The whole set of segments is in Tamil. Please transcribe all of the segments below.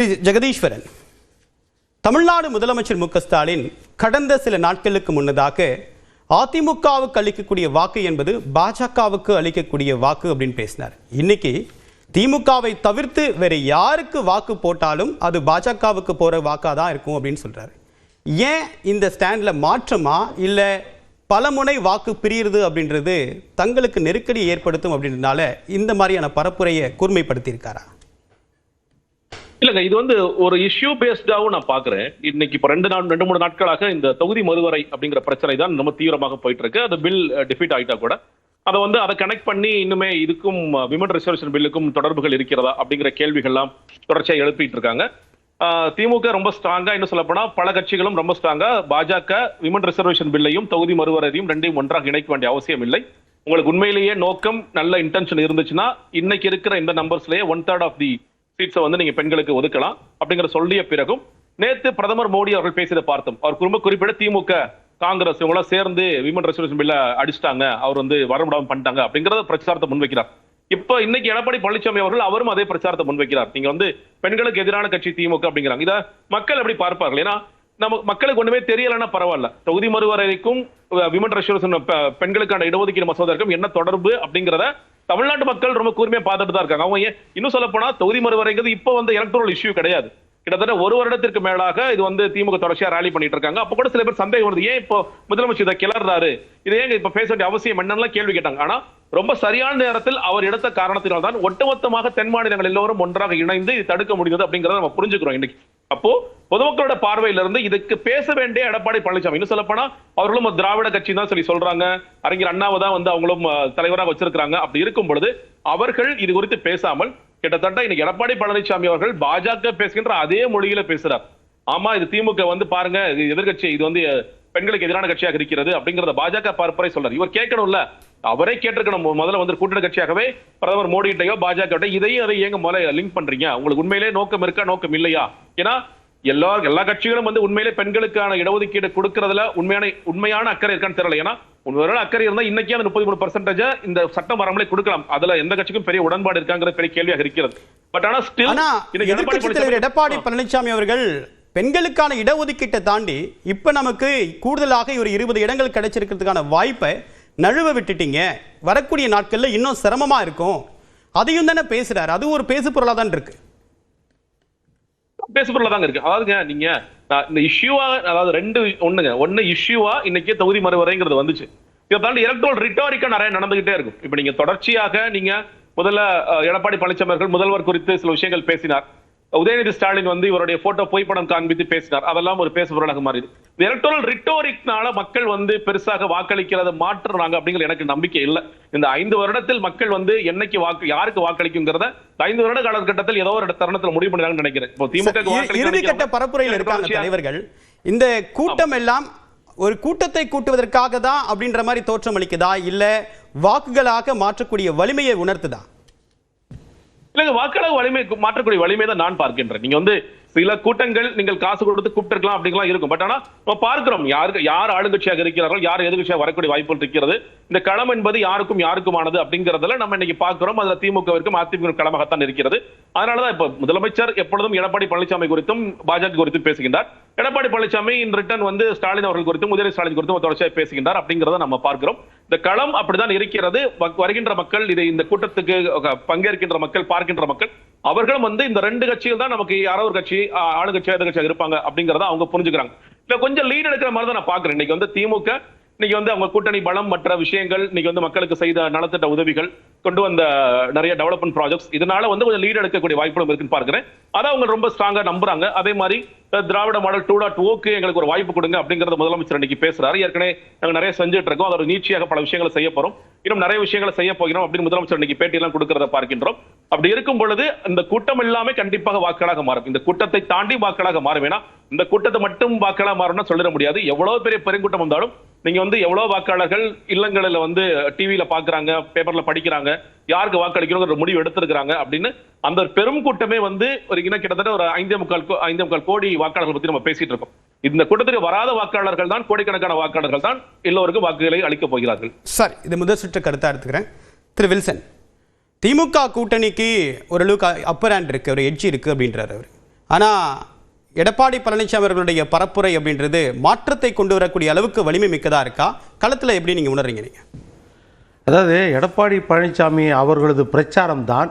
ஜெகதீஸ்வரன், தமிழ்நாடு முதலமைச்சர் மு.க. ஸ்டாலின் கடந்த சில நாட்களுக்கு முன்னதாக அதிமுகவுக்கு அளிக்கக்கூடிய வாக்கு என்பது பாஜகவுக்கு அளிக்கக்கூடிய வாக்கு அப்படின்னு பேசினார். இன்னைக்கு திமுகவை தவிர்த்து வேற யாருக்கு வாக்கு போட்டாலும் அது பாஜகவுக்கு போற வாக்கா தான் இருக்கும் அப்படின்னு சொல்றாரு. ஏன் இந்த ஸ்டாண்ட்ல மாற்றமா இல்ல பலமுனை வாக்கு பிரியுது அப்படின்றது தங்களுக்கு நெருக்கடி ஏற்படுத்தும் அப்படின்றதுனால இந்த மாதிரியான பரப்புரையை கூர்மைப்படுத்தி இருக்காரா? இல்லங்க, இது வந்து ஒரு இஷ்யூ பேஸ்டாவும் நான் பாக்குறேன். இன்னைக்கு இப்ப ரெண்டு மூணு நாட்களாக இந்த தொகுதி மறுவரை அப்படிங்கிற பிரச்சனை தான் ரொம்ப தீவிரமாக போயிட்டு இருக்கு. அது பில் டிஃபீட் ஆயிட்டா கூட அதை கனெக்ட் பண்ணி இன்னுமே இதுக்கும் விமன் ரிசர்வேஷன் பில்லுக்கும் தொடர்புகள் இருக்கிறதா அப்படிங்கிற கேள்விகள்லாம் தொடர்ச்சியாக எழுப்பிட்டு இருக்காங்க. திமுக ரொம்ப ஸ்ட்ராங்கா, இன்னும் சொல்ல போனா பல கட்சிகளும் ரொம்ப ஸ்ட்ராங்கா பாஜக விமன் ரிசர்வேஷன் பில்லையும் தொகுதி மறுவரையும் ரெண்டையும் ஒன்றாக இணைக்க வேண்டிய அவசியம் இல்லை. உங்களுக்கு உண்மையிலேயே நோக்கம், நல்ல இன்டென்ஷன் இருந்துச்சுன்னா இன்னைக்கு இருக்கிற இந்த நம்பர்ஸ்லயே 1/3 ஆஃப் தி சீட்ஸை வந்து நீங்க பெண்களுக்கு ஒதுக்கலாம் அப்படிங்கிற சொல்லிய பிறகும் நேத்து பிரதமர் மோடி அவர்கள் பேசியதை பார்த்தோம். அவர் ரொம்ப குறிப்பிட்ட திமுக காங்கிரஸ் இவங்க சேர்ந்து விமன் ரிசர்வேஷன் பில்ல அடிச்சிட்டாங்க, அவர் வந்து வரமுடாம பண்ணிட்டாங்க அப்படிங்கறத பிரச்சாரத்தை முன்வைக்கிறார். இப்ப இன்னைக்கு எடப்பாடி பழனிசாமி அவர்கள் அவரும் அதே பிரச்சாரத்தை முன்வைக்கிறார். நீங்க வந்து பெண்களுக்கு எதிரான கட்சி திமுக அப்படிங்கிறாங்க. இத மக்கள் எப்படி பார்ப்பார்கள்? ஏன்னா நம்ம மக்களுக்கு ஒண்ணுமே தெரியலன்னா பரவாயில்ல, தொகுதி மறுவரைக்கும் விமன் ரிசர்வேஷன் பெண்களுக்கான இடஒதுக்கீடு மசோதாக்கும் என்ன தொடர்பு அப்படிங்கிறத தமிழ்நாட்டு மக்கள் ரொம்ப கூர்மையா பார்த்துட்டு தான் இருக்காங்க. அவங்க இன்னும் சொல்ல போனா தொகுதி மறுவரைங்கிறது இப்ப வந்து எலக்ட்ரல் இஷ்யூ கிடையாது. கிட்டத்தட்ட ஒரு வருடத்திற்கு மேலாக இது வந்து திமுக தொடர்ச்சியா ராலி பண்ணிட்டு இருக்காங்க. அப்ப கூட சில பேர் சந்தேகம் வருது, ஏன் இப்போ முதலமைச்சர் இதை கிளறாரு, இதை ஏங்க இப்ப பேச வேண்டிய அவசியம் என்னன்னு கேள்வி கேட்டாங்க. ஆனா ரொம்ப சரியான நேரத்தில் அவர் எடுத்த காரணத்தினால் தான் ஒட்டுமொத்தமாக தென் மாநிலங்கள் எல்லோரும் ஒன்றாக இணைந்து இது தடுக்க முடிந்தது அப்படிங்கறத நம்ம புரிஞ்சுக்கிறோம் இன்னைக்கு. அப்போ பொதுமக்களோட பார்வையிலிருந்து இதுக்கு பேச வேண்டிய எடப்பாடி பழனிசாமி, இன்னும் சொல்ல போனா அவர்களும் திராவிட கட்சி தான் சொல்லி சொல்றாங்க, அறிஞர் அண்ணாவை தான் வந்து அவங்களும் தலைவராக வச்சிருக்காங்க. அப்படி இருக்கும் பொழுது அவர்கள் இது குறித்து பேசாமல் கிட்டத்தட்ட இன்னைக்கு எடப்பாடி பழனிசாமி அவர்கள் பாஜக பேசுகின்ற அதே மொழியில பேசுறார். ஆமா, இது திமுக வந்து பாருங்க, இது எதிர்கட்சி, இது வந்து பெண்களுக்கு எதிரான கட்சியாக இருக்கிறது அப்படிங்கறத பாஜக பார்ப்பரை சொல்றாரு. இவர் கேட்கணும்ல, அவரே கேட்டிருக்கணும். முதல்ல வந்து கூட்டணி கட்சியாகவே பிரதமர் மோடி கிட்டையோ பாஜக இதையும் அதை ஏங்க முதல்ல லிங்க் பண்றீங்க? உங்களுக்கு உண்மையிலே நோக்கம் இருக்கா, நோக்கம் இல்லையா? ஏன்னா எல்லா கட்சிகளும் வந்து உண்மையிலே பெண்களுக்கான இடஒதுக்கீடு கொடுக்கறதுல உண்மையான அக்கறை இருக்கான்னு தெரியல. ஏன்னா ஒருவேளை அக்கறை இருந்தா இன்னைக்கு அந்த 33% இந்த சட்டம் வராமலே கொடுக்கலாம். அதுல எந்த கட்சிக்கும் பெரிய உடன்பாடு இருக்காங்கிற பெரிய கேள்வியாக இருக்கிறது. பட் ஆனா ஸ்டில் எடப்பாடி பழனிசாமி அவர்கள் பெண்களுக்கான இடஒதுக்கீட்டை தாண்டி இப்ப நமக்கு கூடுதலாக ஒரு 20 இடங்கள் கிடைச்சிருக்கிறதுக்கான வாய்ப்பை நழுவ விட்டுட்டீங்க, வரக்கூடிய நாட்கள்ல இன்னும் சிரமமா இருக்கும், அதையும் தானே பேசுறாரு. அது ஒரு பேசு பொருளா தான் இருக்கு. பேசுபொருளா தாங்க இருக்கு. அதாவதுங்க, நீங்க இந்த இஷ்யூவா, அதாவது ஒன்னு இஷ்யூவா இன்னைக்கு தொகுதி மறுவரைங்கிறது வந்துச்சு. இதை தாண்டி எலக்ட்ரல் ரிட்டாரிக்கா நிறைய நடந்துகிட்டே இருக்கும். இப்ப நீங்க தொடர்ச்சியாக நீங்க முதல்ல எடப்பாடி பழனிசாமி அவர்கள் முதல்வர் குறித்து சில விஷயங்கள் பேசினார். உதயநிதி ஸ்டாலின் வந்து இவருடைய போட்டோ புகைப்படம் காண்பித்து பேசினார். அதெல்லாம் ஒரு பேசுபொருளாக மாறிது. எலக்ட்ரல் ரிட்டோரிக்னால மக்கள் வந்து பெருசாக வாக்களிக்கிறத மாற்றுறாங்க அப்படிங்கிற எனக்கு நம்பிக்கை இல்லை. இந்த 5 வருடத்தில் மக்கள் வந்து என்னைக்கு யாருக்கு வாக்களிக்குங்கிறத 5 வருட காலகட்டத்தில் ஏதோ ஒரு தருணத்தில் முடிவு பண்ணுறாங்கன்னு நினைக்கிறேன். இப்போ திமுக இறுதிக்கட்ட பரப்புரையில் இருக்காங்க தலைவர்கள். இந்த கூட்டம் எல்லாம் ஒரு கூட்டத்தை கூட்டுவதற்காக தான் அப்படின்ற மாதிரி தோற்றம் அளிக்குதா, இல்ல வாக்குகளாக மாற்றக்கூடிய வலிமையை உணர்த்துதா? இல்லங்க, வாக்காளர் வலிமை மாற்றக்கூடிய வலிமை தான் நான் பார்க்கின்றேன். நீங்க வந்து சில கூட்டங்கள் நீங்கள் காசு கொடுத்து கூப்பிட்டுருக்கலாம் அப்படிங்கலாம் இருக்கும். பட் ஆனா நம்ம பார்க்கிறோம் யார் ஆளுங்கட்சியாக இருக்கிறார்கள், யார் எதிர்கட்சியாக வரக்கூடிய வாய்ப்புகள் இருக்கிறது. இந்த களம் என்பது யாருக்குமானது அப்படிங்கறதுல நம்ம இன்னைக்கு பார்க்கிறோம். அதுல திமுகவிற்கும் அதிமுக களமாகத்தான் இருக்கிறது. அதனாலதான் இப்ப முதலமைச்சர் எப்பொழுதும் எடப்பாடி பழனிசாமி குறித்தும் பாஜக குறித்தும் பேசுகின்றார். எடப்பாடி பழனிசாமி இன் ரிட்டர்ன் வந்து ஸ்டாலின் அவர்கள் குறித்தும் உதயநிதி ஸ்டாலின் குறித்தும் தொடர்ச்சியாக பேசுகின்றார் அப்படிங்கறத நம்ம பார்க்கிறோம். இந்த களம் அப்படிதான் இருக்கிறது. வருகின்ற மக்கள், இந்த கூட்டத்துக்கு பங்கேற்கின்ற மக்கள், பார்க்கின்ற மக்கள், அவர்களும் வந்து இந்த 2 கட்சிகள் தான் நமக்கு யாரோ ஒரு கட்சி ஆளுங்கட்சியா எதிர்கட்சியாக இருப்பாங்க அப்படிங்கறத அவங்க புரிஞ்சுக்கிறாங்க. இல்ல கொஞ்சம் லீட் எடுக்கிற மாதிரி தான் நான் பாக்குறேன். இன்னைக்கு வந்து திமுக இன்னைக்கு வந்து அவங்க கூட்டணி பலம், மற்ற விஷயங்கள், இன்னைக்கு வந்து மக்களுக்கு செய்த நலத்திட்ட உதவிகள், கொண்டு வந்த நிறைய டெவலப்மெண்ட் ப்ராஜெக்ட்ஸ், இதனால வந்து கொஞ்சம் லீட் எடுக்கக்கூடிய வாய்ப்புகளும் இருக்குன்னு பார்க்கிறேன். அதான் அவங்க ரொம்ப ஸ்ட்ராங்கா நம்புறாங்க. அதே மாதிரி திராவிட மாடல் 2.0க்கு எங்களுக்கு ஒரு வாய்ப்பு கொடுங்க அப்படிங்கறத முதலமைச்சர் இன்னைக்கு பேசுறாரு. ஏற்கனவே நாங்க நிறைய செஞ்சுட்டு இருக்கோம், அதோட நீட்சியாக பல விஷயங்களை செய்ய போறோம், இன்னும் நிறைய விஷயங்களை செய்ய போகிறோம் அப்படின்னு முதலமைச்சர் இன்னைக்கு பேட்டி எல்லாம் கொடுக்கறத பார்க்கின்றோம். அப்படி இருக்கும் பொழுது இந்த கூட்டம் எல்லாமே கண்டிப்பாக வாக்குகளாக மாறும். இந்த கூட்டத்தை தாண்டி வாக்குகளாக மாறும். ஏன்னா இந்த கூட்டத்தை மட்டும் வாக்குகளாக மாறும்னா சொல்லிட முடியாது. எவ்வளவு பெரிய பெருங்கூட்டம் வந்தாலும் நீங்க வந்து எவ்வளவு வாக்காளர்கள் இல்லங்களில் வந்து டிவியில பாக்குறாங்க, பேப்பர்ல படிக்கிறாங்க, யாருக்கு வாக்களிக்கணும் முடிவு எடுத்திருக்கிறாங்க அப்படின்னு அந்த பெரும் கூட்டமே வந்து ஒரு கிட்டத்தட்ட ஒரு 5.25 கோடி வாக்காளர்கள் பத்தி நம்ம பேசிட்டு இருக்கோம். இந்த கூட்டத்திற்கு வராத வாக்காளர்கள் தான், கோடிக்கணக்கான வாக்காளர்கள் தான் எல்லோருக்கும் வாக்குகளை அளிக்கப் போகிறார்கள். சார், இது முதல் சுற்று கருத்தா எடுத்துக்கிறேன். திரு வில்சன், திமுக கூட்டணிக்கு ஓரளவுக்கு அப்பர் ஹேண்ட் இருக்கு, ஒரு எட்ஜ் இருக்கு அப்படின்றாரு அவர். ஆனால் எடப்பாடி பழனிசாமி அவர்களுடைய பரப்புரை அப்படின்றது மாற்றத்தை கொண்டு வரக்கூடிய அளவுக்கு வலிமை மிக்கதாக இருக்கா? களத்தில் எப்படி நீங்கள் உணர்றீங்க? நீங்கள் அதாவது எடப்பாடி பழனிசாமி அவர்களது பிரச்சாரம் தான்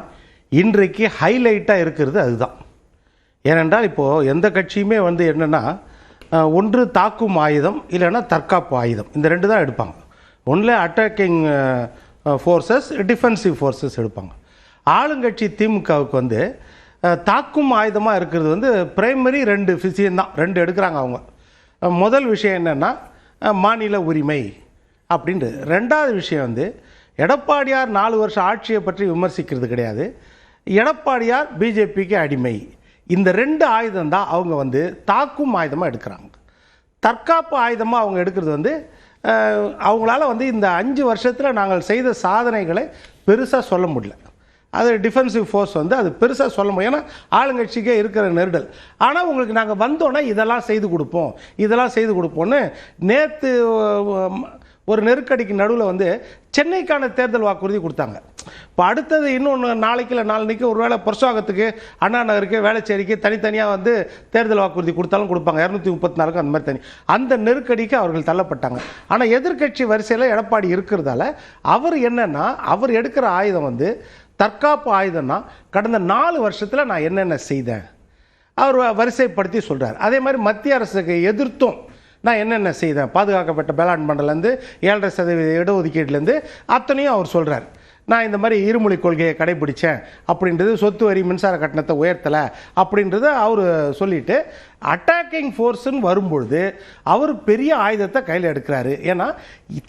இன்றைக்கு ஹைலைட்டாக இருக்கிறது. அதுதான் ஏனென்றால் இப்போது எந்த கட்சியுமே வந்து என்னென்னா ஒன்று தாக்கும் ஆயுதம் இல்லைன்னா தற்காப்பு ஆயுதம், இந்த ரெண்டு தான் எடுப்பாங்க. ஒன்றில் அட்டாக்கிங் ஃபோர்ஸஸ், டிஃபென்சிவ் ஃபோர்ஸஸ் எடுப்பாங்க. ஆளுங்கட்சி திமுகவுக்கு வந்து தாக்கும் ஆயுதமாக இருக்கிறது வந்து பிரைமரி ரெண்டு விஷயம்தான், ரெண்டு எடுக்கிறாங்க அவங்க. முதல் விஷயம் என்னென்னா மாநில உரிமை அப்படின்ட்டு. ரெண்டாவது விஷயம் வந்து எடப்பாடியார் 4 வருஷம் ஆட்சியை பற்றி விமர்சிக்கிறது கிடையாது, எடப்பாடியார் பிஜேபிக்கு அடிமை. இந்த ரெண்டு ஆயுதம் தான் அவங்க வந்து தாக்கும் ஆயுதமாக எடுக்கிறாங்க. தற்காப்பு ஆயுதமாக அவங்க எடுக்கிறது வந்து அவங்களால வந்து இந்த 5 வருஷத்தில் நாங்கள் செய்த சாதனைகளை பெருசாக சொல்ல முடியல. அது டிஃபென்சிவ் ஃபோர்ஸ் வந்து அது பெருசாக சொல்ல முடியும், ஏன்னா ஆளுங்கட்சிக்கே இருக்கிற நெருடல். ஆனால் உங்களுக்கு நாங்கள் வந்தோன்னே இதெல்லாம் செய்து கொடுப்போம், இதெல்லாம் செய்து கொடுப்போன்னு நேற்று ஒரு நெருக்கடிக்கு நடுவில் வந்து சென்னைக்கான தேர்தல் வாக்குறுதி கொடுத்தாங்க. இப்போ அடுத்தது இன்னொன்று நாளைக்கு இல்லை நாளைக்கு ஒரு வேளை புரட்சாகத்துக்கு, அண்ணா நகருக்கு, வேளச்சேரிக்கு தனித்தனியாக வந்து தேர்தல் வாக்குறுதி கொடுத்தாலும் கொடுப்பாங்க, 234 அந்த மாதிரி தனி. அந்த நெருக்கடிக்கு அவர்கள் தள்ளப்பட்டாங்க. ஆனால் எதிர்க்கட்சி வரிசையில் எடப்பாடி இருக்கிறதால அவர் என்னென்னா அவர் எடுக்கிற ஆயுதம் வந்து தற்காப்பு ஆயுதம்னா கடந்த 4 வருஷத்தில் நான் என்னென்ன செய்தேன் அவர் வரிசைப்படுத்தி சொல்கிறார். அதே மாதிரி மத்திய அரசுக்கு எதிர்த்தும் நான் என்னென்ன செய்தேன், பாதுகாக்கப்பட்ட வேளாண் மண்டலேருந்து 7.5% இடஒதுக்கீடுலேருந்து அத்தனையும் அவர் சொல்கிறார். நான் இந்த மாதிரி இருமொழி கொள்கையை கடைபிடித்தேன் அப்படின்றது, சொத்து வரி மின்சார கட்டணத்தை உயர்த்தலை அப்படின்றத அவர் சொல்லிவிட்டு அட்டாக்கிங் ஃபோர்ஸுன்னு வரும்பொழுது அவர் பெரிய ஆயுதத்தை கையில் எடுக்கிறாரு. ஏன்னா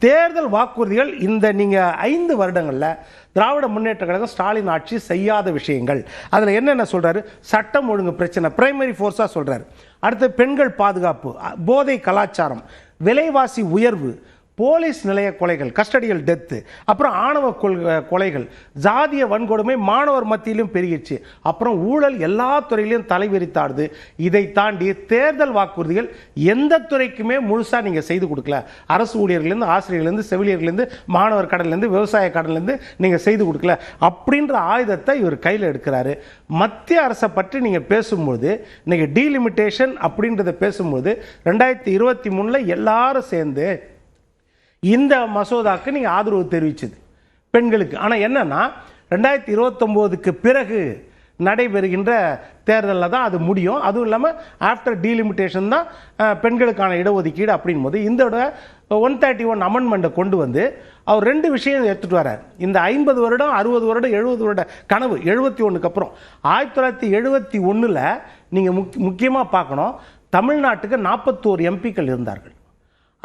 தேர்தல் வாக்குறுதிகள் இந்த நீங்கள் 5 வருடங்களில் திராவிட முன்னேற்ற கழகம் ஸ்டாலின் ஆட்சி செய்யாத விஷயங்கள், அதில் என்னென்ன சொல்கிறாரு, சட்டம் ஒழுங்கு பிரச்சனை பிரைமரி ஃபோர்ஸாக சொல்கிறார். அடுத்து பெண்கள் பாதுகாப்பு, போதை கலாச்சாரம், விலைவாசி உயர்வு, போலீஸ் நிலைய கொலைகள், கஸ்டடியல் டெத்து, அப்புறம் ஆணவ கொலைகள், ஜாதிய வன்கொடுமை மாணவர் மத்தியிலும் பெருகிடுச்சு, அப்புறம் ஊழல் எல்லா துறையிலையும் தலைவிரித்தாடுது. இதை தாண்டி தேர்தல் வாக்குறுதிகள் எந்த துறைக்குமே முழுசாக நீங்கள் செய்து கொடுக்கல. அரசு ஊழியர்கள்லேருந்து, ஆசிரியர்கள்லேருந்து, செவிலியர்கள்லேருந்து, மாணவர் கடன்லேருந்து, விவசாய கடன்லேருந்து நீங்கள் செய்து கொடுக்கல அப்படின்ற ஆயுதத்தை இவர் கையில் எடுக்கிறாரு. மத்திய அரசை பற்றி நீங்கள் பேசும்போது இன்றைக்கி டீலிமிட்டேஷன் அப்படின்றத பேசும்போது 2023 எல்லாரும் சேர்ந்து இந்த மசோதாக்கு நீங்கள் ஆதரவு தெரிவிச்சது பெண்களுக்கு. ஆனால் என்னன்னா 2029க்கு பிறகு நடைபெறுகின்ற தேர்தலில் தான் அது முடியும். அதுவும் இல்லாமல் ஆஃப்டர் டீலிமிட்டேஷன் தான் பெண்களுக்கான இடஒதுக்கீடு அப்படின் போது இந்த 131 அமெண்ட்மெண்ட்டை கொண்டு வந்து அவர் 2 விஷயம் எடுத்துகிட்டு வரார். இந்த 50 வருடம் 60 வருடம் 70 வருட கனவு 71க்கு அப்புறம் 1971 நீங்கள் முக்கியமாக பார்க்கணும், தமிழ்நாட்டுக்கு 41 எம்பிக்கள் இருந்தார்கள்.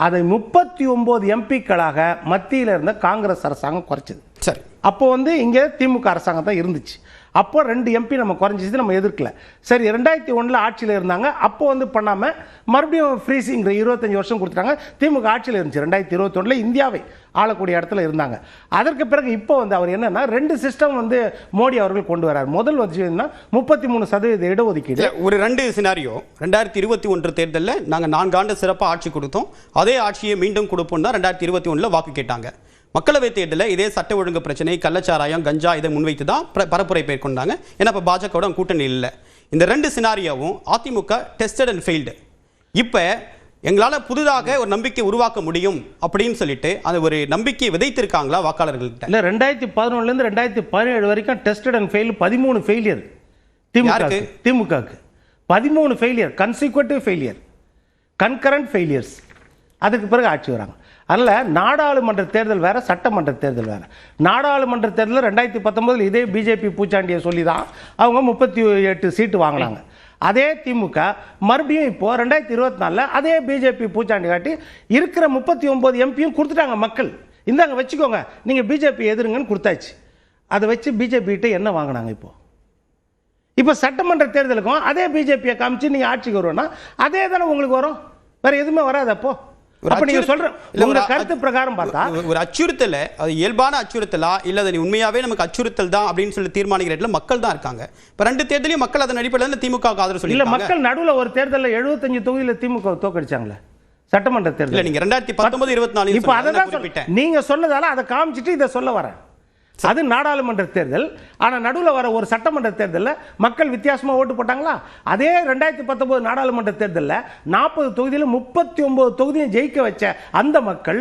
அதை 39 எம்பிக்களாக மத்தியில் இருந்த காங்கிரஸ் அரசாங்கம் குறைச்சது. சரி, அப்போ வந்து இங்கே திமுக அரசாங்கம் தான் இருந்துச்சு. அப்போ 2 எம்பி நம்ம குறைஞ்சிச்சு, நம்ம எதிர்க்கல. சரி, 2001 ஆட்சியில் இருந்தாங்க, அப்போ வந்து பண்ணாமல் மறுபடியும் ஃப்ரீசிங்கிற 25 வருஷம் கொடுத்துட்டாங்க. திமுக ஆட்சியில் இருந்துச்சு 2021 இந்தியாவை ஆளக்கூடிய இடத்துல இருந்தாங்க. அதற்கு பிறகு இப்போ வந்து அவர் என்னன்னா 2 சிஸ்டம் வந்து மோடி அவர்கள் கொண்டு வரார். முதல் வந்து 33% இடஒதுக்கீடு. ஒரு 2 சினாரியோ, 2021 தேர்தலில் நாங்கள் 4 ஆண்டு சிறப்பாக ஆட்சி கொடுத்தோம், அதே ஆட்சியை மீண்டும் கொடுப்போம் தான் 2021 வாக்கு கேட்டாங்க. மக்களவை தேர்தலில் இதே சட்ட ஒழுங்கு பிரச்சனை, கள்ளச்சாராயம், கஞ்சா இதை முன்வைத்து தான் பரப்புரை மேற்கொண்டாங்க. ஏன்னா இப்போ பாஜகவோட கூட்டணி இல்லை. இந்த 2 சினாரியாவும் அதிமுக டெஸ்டட் அண்ட் ஃபெயில்டு. இப்போ எங்களால் புதிதாக ஒரு நம்பிக்கை உருவாக்க முடியும் அப்படின்னு சொல்லிட்டு அந்த ஒரு நம்பிக்கையை விதைத்திருக்காங்களா வாக்காளர்கள்ட்ட? இல்லை, 2011 2017 வரைக்கும் டெஸ்டட் அண்ட் ஃபெயில் 13 ஃபெயிலியர் திமுகவுக்கு 13 failure, consecutive failure, concurrent failures. அதுக்கு பிறகு ஆட்சி வராங்க. அதனால் நாடாளுமன்ற தேர்தல் வேறு, சட்டமன்ற தேர்தல் வேறு. நாடாளுமன்ற தேர்தலில் 2019 இதே பிஜேபி பூச்சாண்டியை சொல்லி தான் அவங்க 38 சீட்டு வாங்கினாங்க. அதே திமுக மறுபடியும் இப்போ 2024 அதே பிஜேபி பூச்சாண்டி காட்டி இருக்கிற 39 எம்பியும் கொடுத்துட்டாங்க. மக்கள் இந்தாங்க வச்சுக்கோங்க, நீங்கள் பிஜேபி எதிருங்கன்னு கொடுத்தாச்சு. அதை வச்சு பிஜேபி கிட்ட என்ன வாங்கினாங்க? இப்போ சட்டமன்ற தேர்தலுக்கும் அதே பிஜேபியை காமிச்சு நீங்கள் ஆட்சிக்கு வருவோன்னா அதே தானே உங்களுக்கு வரும், வேறு எதுவுமே வராது. அப்போ நீங்க சொல்ற உங்க கருத்து பிரகாரம் பார்த்தா ஒரு அச்சுறுத்தல, அது இயல்பான அச்சுறுத்தலா இல்ல அது உண்மையாவே நமக்கு அச்சுறுத்தல் தான் அப்படின்னு சொல்லி தீர்மானிக்கிற மக்கள் தான் இருக்காங்க. இப்ப 2 தேர்தலையும் மக்கள் அதன் அடிப்படையில் திமுக ஆதரவு சொல்லி இல்ல. மக்கள் நடுவில் ஒரு தேர்தலில் 75 தொகுதியில் திமுக தோக்கடிச்சாங்களே சட்டமன்ற தேர்தல். நீங்க 2019 24 இப்ப அதான் நீங்க சொன்னதால அதை காமிச்சிட்டு இதை சொல்ல வரேன். அது நாடாளுமன்ற தேர்தல். ஆனா நடுவில் வர ஒரு சட்டமன்ற தேர்தலில் மக்கள் வித்தியாசமா ஓட்டு போட்டாங்களா? அதே 2019 நாடாளுமன்ற தேர்தலில் 40 தொகுதியில் 39 தொகுதியும் ஜெயிக்க வச்ச அந்த மக்கள்